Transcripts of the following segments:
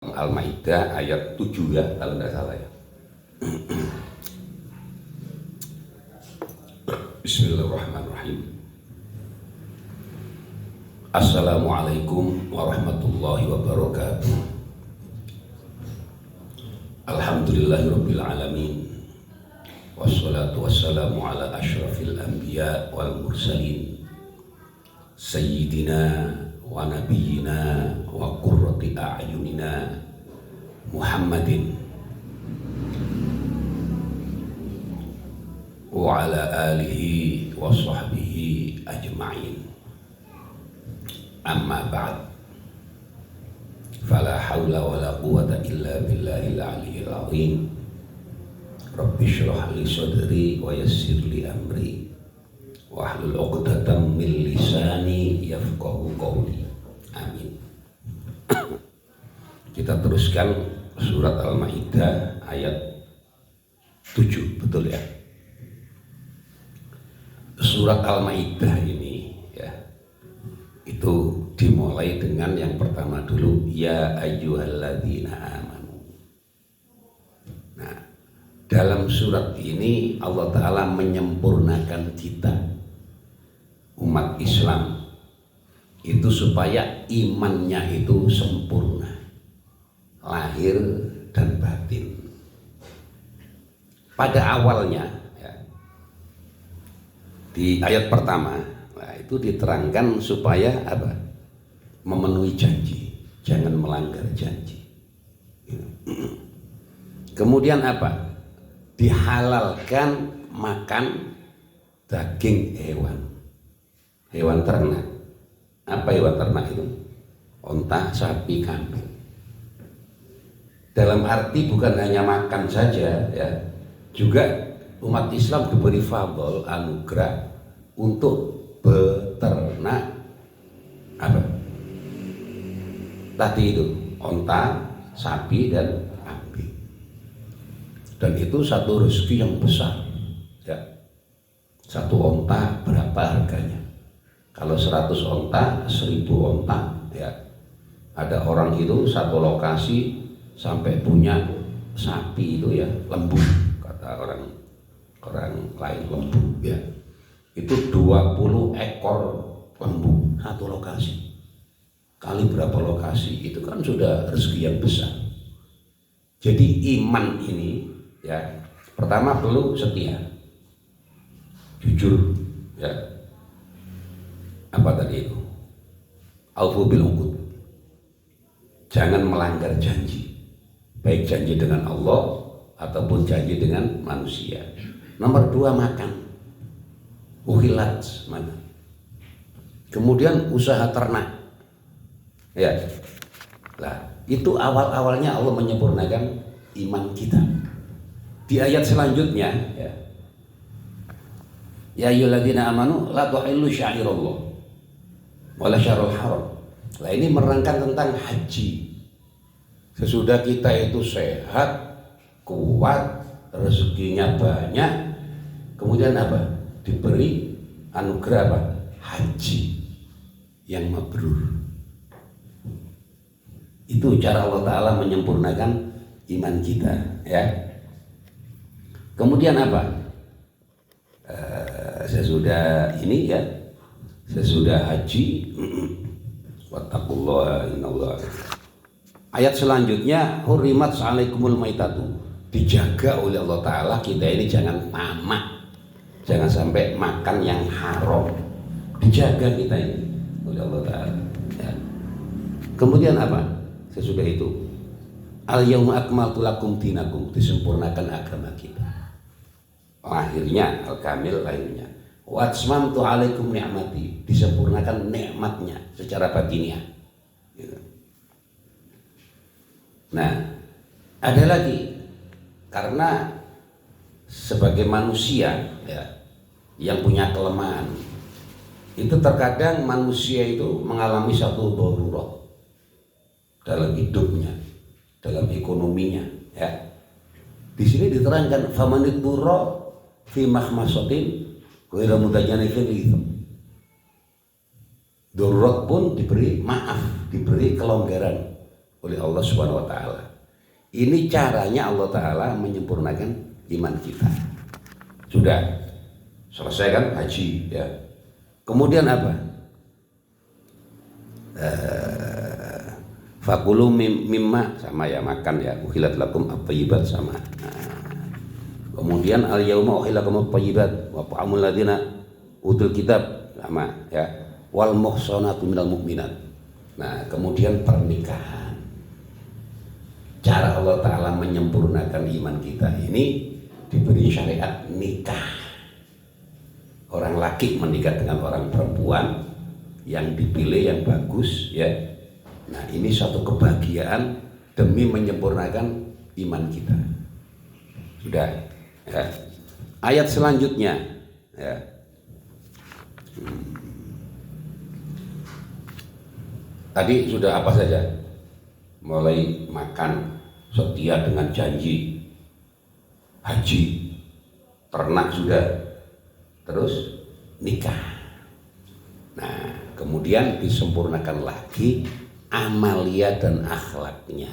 Al-Maidah ayat 7 ya kalau tidak salah ya. Bismillahirrahmanirrahim. Assalamualaikum warahmatullahi wabarakatuh. Alhamdulillahirabbil alamin. Wassalatu wassalamu ala asyrafil anbiya wal mursalin. Sayyidina wa nabiyyina wa qurrati a'yunina Muhammadin wa ala alihi wa sahbihi ajma'in. Amma ba'd. Fala hawla wa la quwwata illa billahil aliyyil azim. Rabbi shrah li sadri wa yassir li amri wahlul 'uqdatam min lisani yafqahu qawli. Amin. Kita teruskan surat Al-Maidah ayat 7, betul ya? Surat Al-Maidah ini ya, itu dimulai dengan yang pertama dulu, ya ayyuhalladzina amanu. Nah, dalam surat ini Allah Ta'ala menyempurnakan kita umat Islam itu supaya imannya itu sempurna, lahir dan batin. Pada awalnya ya, di ayat pertama, nah itu diterangkan supaya apa? Memenuhi janji, jangan melanggar janji. Kemudian apa? Dihalalkan makan daging hewan ternak. Apa hewan ternak itu? Onta, sapi, kambing. Dalam arti bukan hanya makan saja ya, juga umat Islam diberi fadl, anugerah untuk beternak apa? Tadi itu onta, sapi dan kambing. Dan itu satu rezeki yang besar ya. Satu onta berapa harganya? Kalau 100 onta, 1000 onta ya. Ada orang itu satu lokasi sampai punya sapi itu ya, lembu, kata orang lain lembu ya. Itu 20 ekor lembu satu lokasi. Kali berapa lokasi, itu kan sudah rezeki yang besar. Jadi iman ini ya, pertama perlu setia, jujur ya. Apa tadi itu? Aufu bil uqud. Jangan melanggar janji, baik janji dengan Allah ataupun janji dengan manusia. Nomor 2, makan. Uhilat mana? Kemudian usaha ternak. Ya. Nah, itu awal-awalnya Allah menyempurnakan iman kita. Di ayat selanjutnya ya. Ya ayyuhalladzina amanu la tuhillu syairallah wala syarul haram. Nah, ini menerangkan tentang haji. Sesudah kita itu sehat, kuat, rezekinya banyak, kemudian apa? Diberi anugerah apa? Haji yang mabrur. Itu cara Allah Ta'ala menyempurnakan iman kita ya. Kemudian apa? Sesudah ini ya, sesudah haji, wattaqullaha innallaha. Ayat selanjutnya, hurrimat alaikumul maitatu. Dijaga oleh Allah Ta'ala kita ini jangan tamak, jangan sampai makan yang haram. Dijaga kita ini oleh Allah Ta'ala ya. Kemudian apa? Sesudah itu, al yauma akmaltu lakum dinakum, disempurnakan agama kita. Lahirnya al-kamil, lahirnya wa atmamtu alaikum ni'mati, disempurnakan nikmatnya secara batiniah gitu. Nah, ada lagi, karena sebagai manusia ya, yang punya kelemahan, itu terkadang manusia itu mengalami satu darurat dalam hidupnya, dalam ekonominya ya. Di sini diterangkan famanid durra fi mahmasatin ghairu mutajanifin gitu. Darurat pun diberi maaf, diberi kelonggaran. oleh Allah Subhanahu wa taala. Ini caranya Allah taala menyempurnakan iman kita. Sudah selesai kan haji ya. Kemudian apa? Fakulu mimma, sama ya, makan ya, uhilat lakum at-thayyibat, sama. Kemudian al yauma uhilla lakum at-thayyibat wa ta'amul ladzina utul kitab, sama ya, wal muhsanatu minal mu'minat. Nah, kemudian pernikahan. Cara Allah taala menyempurnakan iman kita ini diberi syariat nikah. Orang laki menikah dengan orang perempuan yang dipilih yang bagus ya. Nah, ini satu kebahagiaan demi menyempurnakan iman kita. Sudah ya. Ayat selanjutnya ya. Tadi sudah apa saja? Mulai makan, setia dengan janji, haji, ternak sudah, terus nikah. Nah, kemudian disempurnakan lagi amalia dan akhlaknya.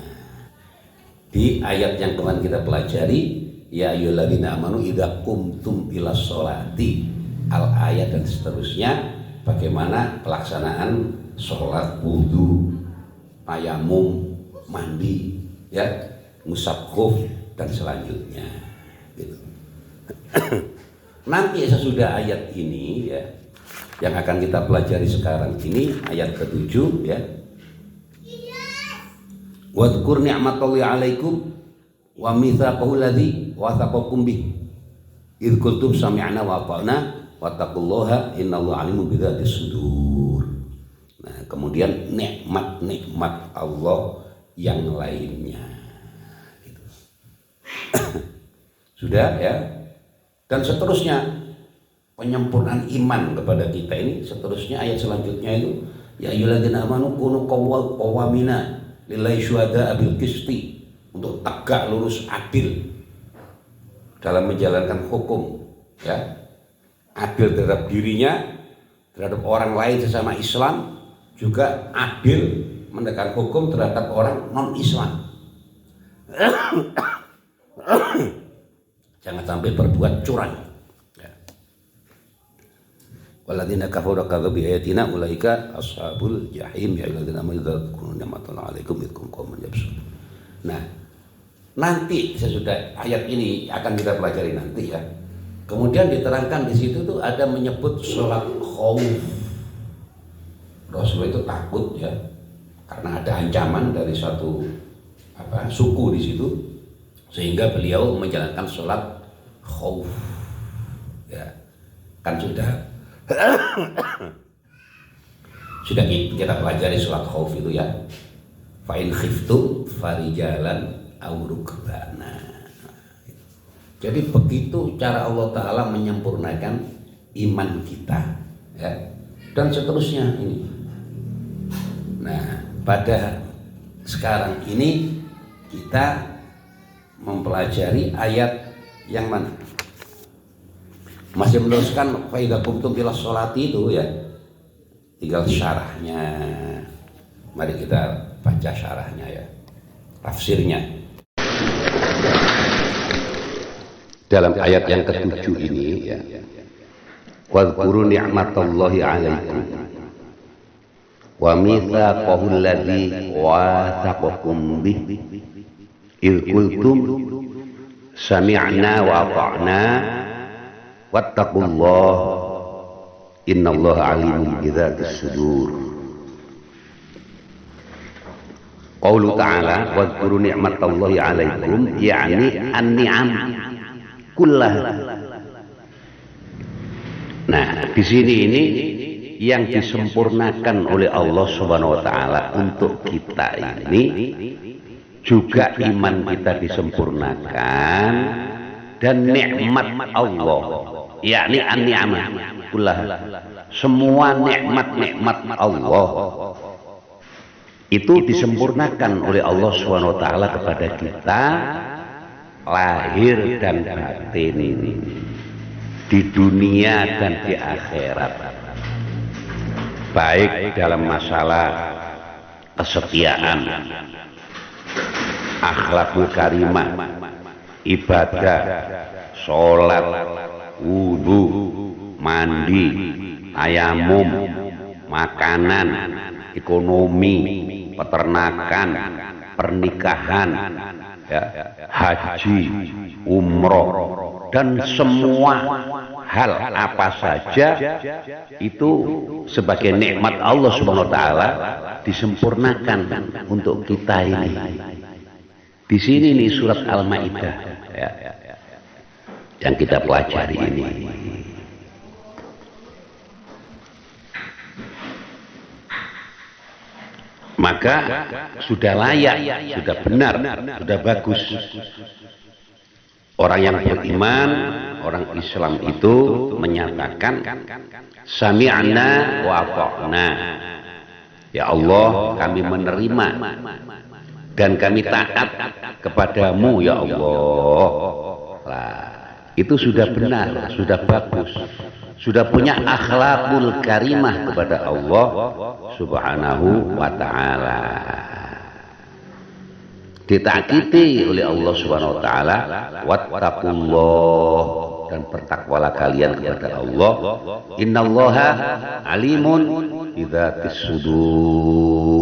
Di ayat yang kemarin kita pelajari, ya ayyuhalladzina amanu idza qumtum ilas sholati, al ayat dan seterusnya, bagaimana pelaksanaan sholat, wudu, tayamum, mandi, ya, ngusap khuf dan selanjutnya. Gitu. Nanti sesudah ayat ini ya, yang akan kita pelajari sekarang ini ayat ke-7 ya. Wadhkur ni'matallahi 'alaikum wa mitsaqahu alladzi wathaqakum bih idz qultum sami'na wa ata'na wattaqullaha innallaha 'alimun bidzatis sudur. Nah, kemudian nikmat-nikmat Allah yang lainnya. Gitu. Sudah ya. Dan seterusnya penyempurnaan iman kepada kita ini, seterusnya ayat selanjutnya itu ya ayyuhalladzina amanu kunu qawwamina lillahi syuhada'a bil qisti, untuk tegak lurus adil dalam menjalankan hukum ya. Adil terhadap dirinya, terhadap orang lain sesama Islam, juga adil menegakkan hukum terhadap orang non-Islam. Jangan sampai berbuat curang. Ya. Walladzina kafaru kadzabu bi ayatina ulaika ashabul jahim ya alladzina amanu dzakuru ni'matallahi 'alaikum idkum qauman yabsun. Nah, nanti sesudah ayat ini akan kita pelajari nanti ya. Kemudian diterangkan di situ tuh ada menyebut sholat khauf. Rasul itu takut ya, karena ada ancaman dari suatu suku di situ, sehingga beliau menjalankan sholat khauf. Ya, kan sudah kita pelajari sholat khauf itu ya. Fa in khiftum farijalan aw rukbana. Jadi begitu cara Allah Ta'ala menyempurnakan iman kita ya. Dan seterusnya ini. Nah, pada sekarang ini kita mempelajari ayat yang mana? Masih meneruskan fa idza qumtum ilas sholati itu ya. Tinggal syarahnya. Mari kita baca syarahnya ya. Tafsirnya. Dalam ayat yang ke-7 ini ya. Wadhkuru ni'matallahi 'alaikum wa mitsaqahu alladzi wathaqakum bih idz qultum sami'na wa ata'na wattaqullaha innallaha 'alimun bidzatis sudur. Qaulu ta'ala wadhkuru ni'matallahi 'alaikum, yakni an-ni'am kullah. Nah, di sini ini yang disempurnakan oleh Allah Subhanahu wa taala untuk kita ini, juga iman kita disempurnakan dan nikmat Allah, yakni an-ni'amah kullah. Semua nikmat-nikmat Allah itu disempurnakan oleh Allah Subhanahu wa taala kepada kita, lahir dan batin, di dunia dan di akhirat, baik dalam masalah kesetiaan, akhlakul karimah, ibadah, sholat, wudhu, mandi, tayamum, makanan, ekonomi, peternakan, pernikahan, ya, haji, umroh, dan semua hal apa saja itu sebagai nikmat Allah Subhanahu wa taala disempurnakan untuk kita ini. Di sini nih surat Al-Maidah, ya, yang kita pelajari ini. Maka sudah layak, sudah benar, sudah bagus. Orang yang beriman, orang Islam itu menyatakan sami'na wa ata'na. Ya Allah, kami menerima dan kami taat kepadamu ya Allah. Lah, itu sudah benar, sudah bagus. Sudah punya akhlakul karimah kepada Allah Subhanahu wa taala. Ditakiti oleh Allah Subhanahu wa taala, wattaqullah, dan bertakwalah kalian kepada Allah. Innallaha alimun bidzatis sudur.